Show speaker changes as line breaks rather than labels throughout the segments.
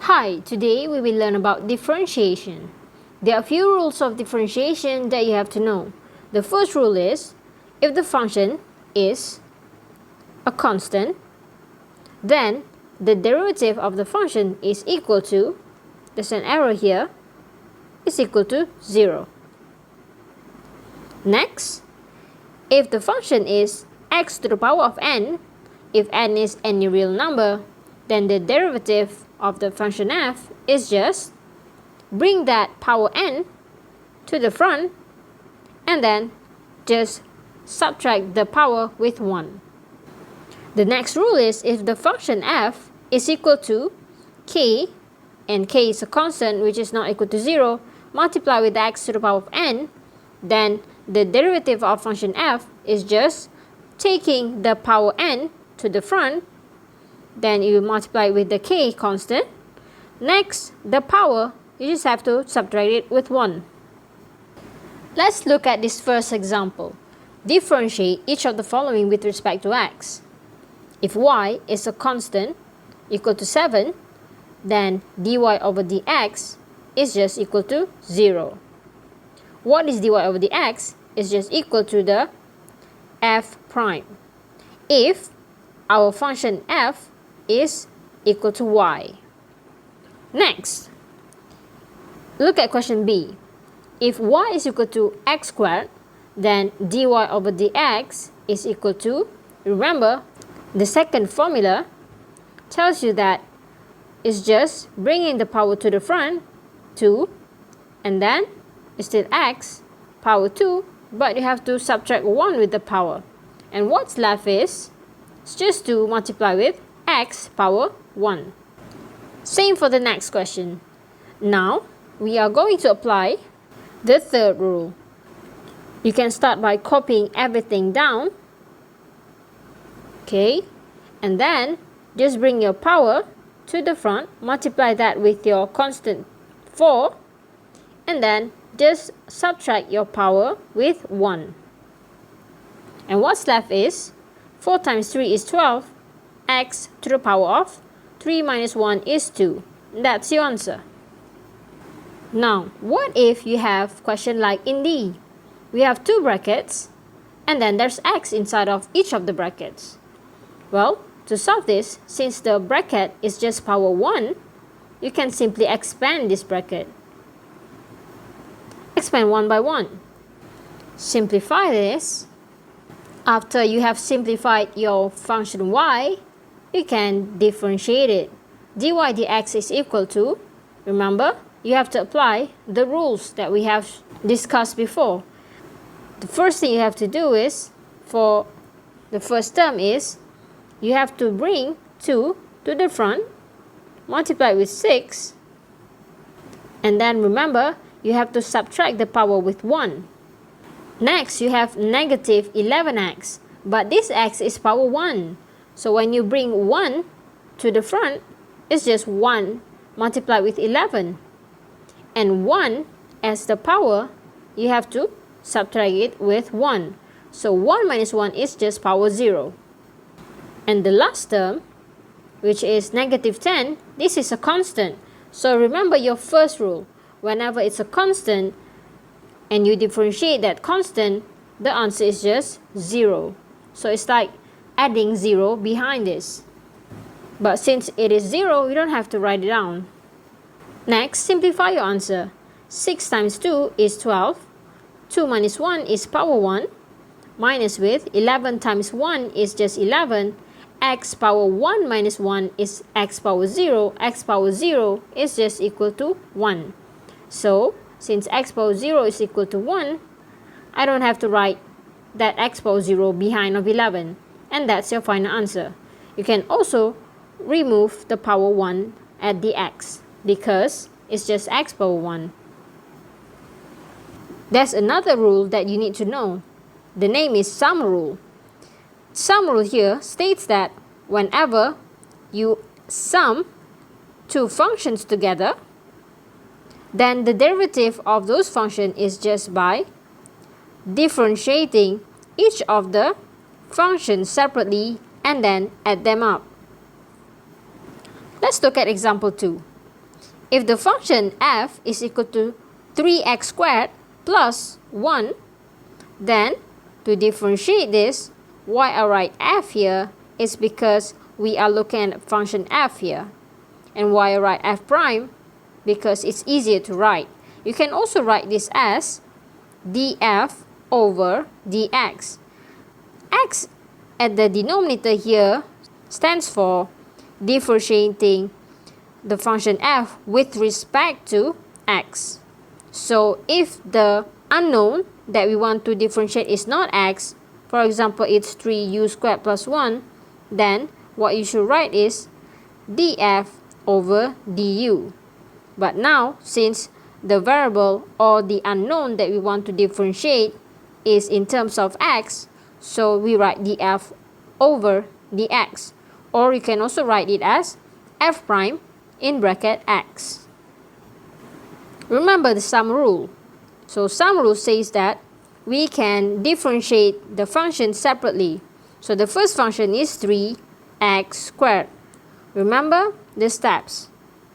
Hi, today we will learn about differentiation. There are a few rules of differentiation that you have to know. The first rule is, if the function is a constant, then the derivative of the function is equal to, there's an arrow here, is equal to 0. Next, if the function is x to the power of n, if n is any real number, then the derivative of the function f is just bring that power n to the front and then just subtract the power with 1. The next rule is, if the function f is equal to k, and k is a constant which is not equal to 0, multiply with x to the power of n, then the derivative of function f is just taking the power n to the front, then you multiply with the k constant. Next, the power, you just have to subtract it with 1. Let's look at this first example. Differentiate each of the following with respect to x. If y is a constant equal to 7, then dy over dx is just equal to 0. What is dy over dx? Is just equal to the f prime. If our function f is equal to y. Next, look at question B. If y is equal to x squared, then dy over dx is equal to, remember, the second formula tells you that it's just bringing the power to the front, 2, and then it's still x power 2, but you have to subtract 1 with the power. And what's left is, it's just to multiply with x power 1. Same for the next question. Now, we are going to apply the third rule. You can start by copying everything down. Okay, and then just bring your power to the front, multiply that with your constant 4, and then just subtract your power with 1. And what's left is 4 times 3 is 12, x to the power of 3 minus 1 is 2. That's your answer. Now, what if you have question like in D? We have 2 brackets, and then there's x inside of each of the brackets. Well, to solve this, since the bracket is just power 1, you can simply expand this bracket. Expand 1 by 1. Simplify this. After you have simplified your function y, you can differentiate it. Dy dx is equal to, remember, you have to apply the rules that we have discussed before. The first thing you have to do is, for the first term is, you have to bring 2 to the front, multiply with 6, and then remember, you have to subtract the power with 1. Next, you have negative 11x, but this x is power 1. So when you bring 1 to the front, it's just 1 multiplied with 11. And 1 as the power, you have to subtract it with 1. So 1 minus 1 is just power 0. And the last term, which is negative 10, this is a constant. So remember your first rule. Whenever it's a constant and you differentiate that constant, the answer is just 0. So it's like adding 0 behind this. But since it is 0, you don't have to write it down. Next, simplify your answer. 6 times 2 is 12. 2 minus 1 is power 1. Minus with 11 times 1 is just 11. X power 1 minus 1 is x power 0. X power 0 is just equal to 1. So, since x power 0 is equal to 1, I don't have to write that x power 0 behind of 11. And that's your final answer. You can also remove the power 1 at the x, because it's just x power 1. There's another rule that you need to know. The name is sum rule. Sum rule here states that whenever you sum 2 functions together, then the derivative of those functions is just by differentiating each of the functions separately and then add them up. Let's look at example 2. If the function f is equal to 3x squared plus 1, then to differentiate this, why I write f here is because we are looking at function f here. And why I write f prime? Because it's easier to write. You can also write this as df over dx. X at the denominator here stands for differentiating the function f with respect to x. So if the unknown that we want to differentiate is not x, for example it's 3u squared plus 1, then what you should write is df over du. But now, since the variable or the unknown that we want to differentiate is in terms of x, so we write df over dx. Or you can also write it as f prime in bracket x. Remember the sum rule. So sum rule says that we can differentiate the function separately. So the first function is 3x squared. Remember the steps.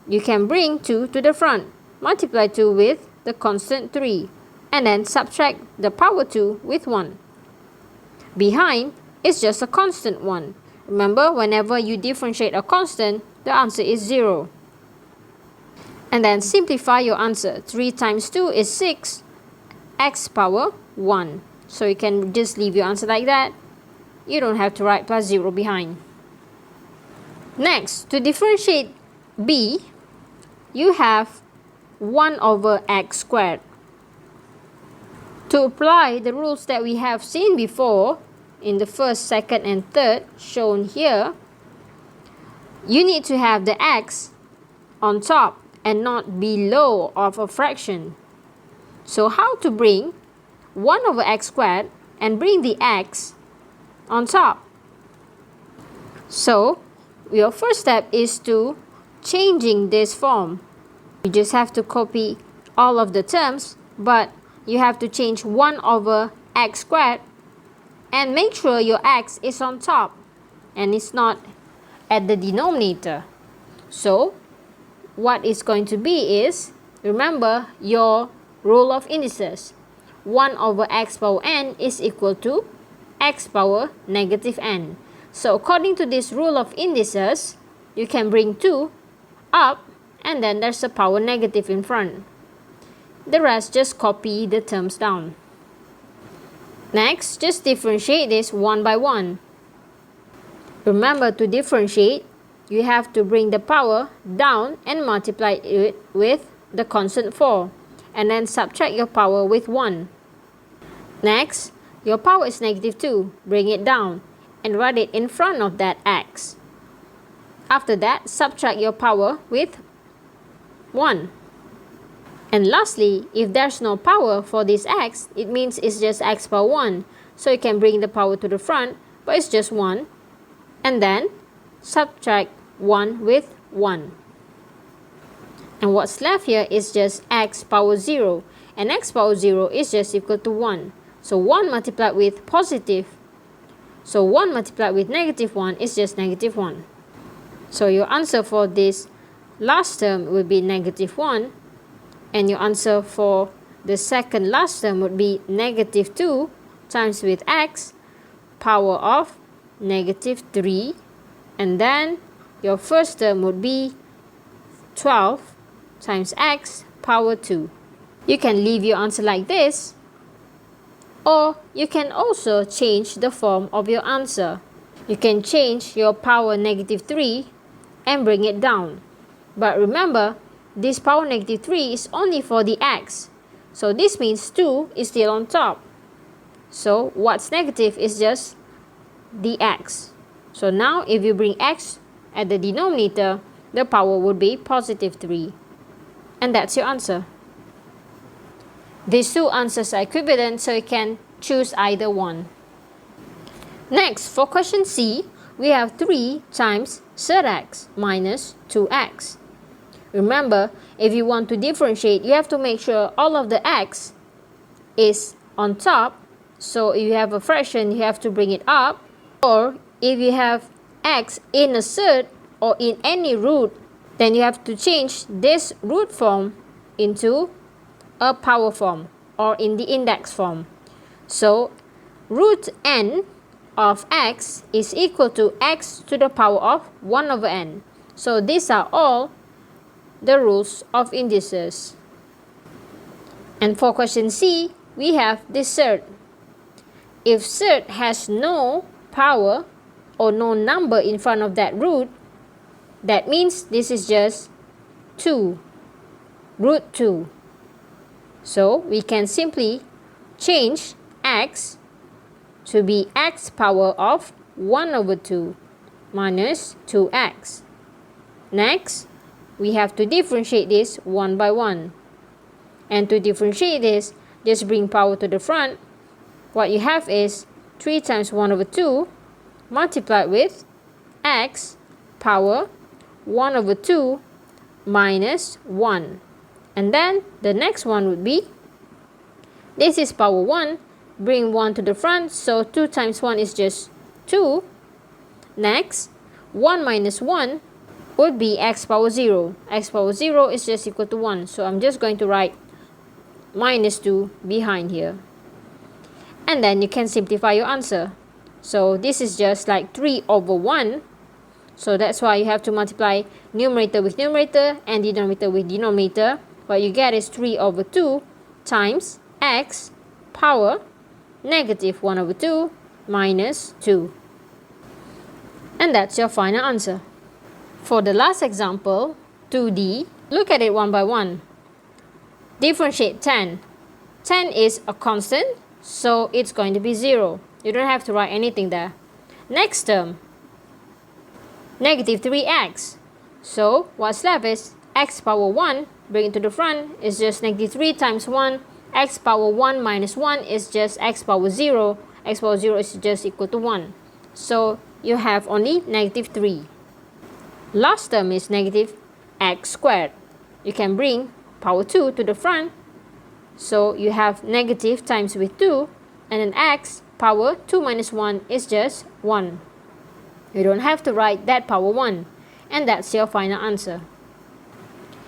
You can bring 2 to the front, multiply 2 with the constant 3, and then subtract the power 2 with 1. Behind is just a constant 1. Remember, whenever you differentiate a constant, the answer is 0. And then simplify your answer. 3 times 2 is 6, x power 1. So you can just leave your answer like that. You don't have to write plus 0 behind. Next, to differentiate b, you have 1 over x squared. To apply the rules that we have seen before in the first, second, and third shown here, you need to have the x on top and not below of a fraction. So how to bring 1 over x squared and bring the x on top? So your first step is to changing this form. You just have to copy all of the terms, but you have to change 1 over x squared and make sure your x is on top and it's not at the denominator. So what it's going to be is, remember your rule of indices. 1 over x power n is equal to x power negative n. So according to this rule of indices, you can bring 2 up and then there's a power negative in front. The rest, just copy the terms down. Next, just differentiate this one by one. Remember, to differentiate, you have to bring the power down and multiply it with the constant 4. And then subtract your power with 1. Next, your power is negative 2. Bring it down and write it in front of that x. After that, subtract your power with 1. And lastly, if there's no power for this x, it means it's just x power 1. So you can bring the power to the front, but it's just 1. And then subtract 1 with 1. And what's left here is just x power 0. And x power 0 is just equal to 1. So 1 multiplied with positive. So 1 multiplied with negative 1 is just negative 1. So your answer for this last term will be negative 1. And your answer for the second last term would be negative 2 times with x power of negative 3. And then your first term would be 12 times x power 2. You can leave your answer like this, or you can also change the form of your answer. You can change your power negative 3 and bring it down. But remember, this power negative 3 is only for the x. So this means 2 is still on top. So what's negative is just the x. So now if you bring x at the denominator, the power would be positive 3. And that's your answer. These two answers are equivalent, so you can choose either one. Next, for question C, we have 3 times third x minus 2x. Remember, if you want to differentiate, you have to make sure all of the x is on top. So if you have a fraction, you have to bring it up. Or if you have x in a third or in any root Then you have to change this root form into a power form or in the index form. So root n of x is equal to x to the power of 1 over n. So these are all the rules of indices. And for question C, we have this surd. If surd has no power or no number in front of that root, that means this is just 2, root 2. So we can simply change x to be x power of 1 over 2 minus 2x. Next, we have to differentiate this one by one. And to differentiate this, just bring power to the front. What you have is 3 times 1 over 2 multiplied with x power 1 over 2 minus 1. And then the next one would be, this is power 1, bring 1 to the front, so 2 times 1 is just 2. Next, 1 minus 1 would be x power 0. X power 0 is just equal to 1, so I'm just going to write minus 2 behind here. And then you can simplify your answer. So this is just like 3 over 1. So that's why you have to multiply numerator with numerator and denominator with denominator. What you get is 3 over 2 times x power negative 1 over 2 minus 2. And that's your final answer. For the last example, 2D, look at it one by one. Differentiate 10. 10 is a constant, so it's going to be 0. You don't have to write anything there. Next term, negative 3x. So what's left is x power 1, bring it to the front, is just negative 3 times 1. X power 1 minus 1 is just x power 0. X power 0 is just equal to 1. So you have only negative 3. Last term is negative x squared. You can bring power 2 to the front. So you have negative times with 2. And then x power 2 minus 1 is just 1. You don't have to write that power 1. And that's your final answer.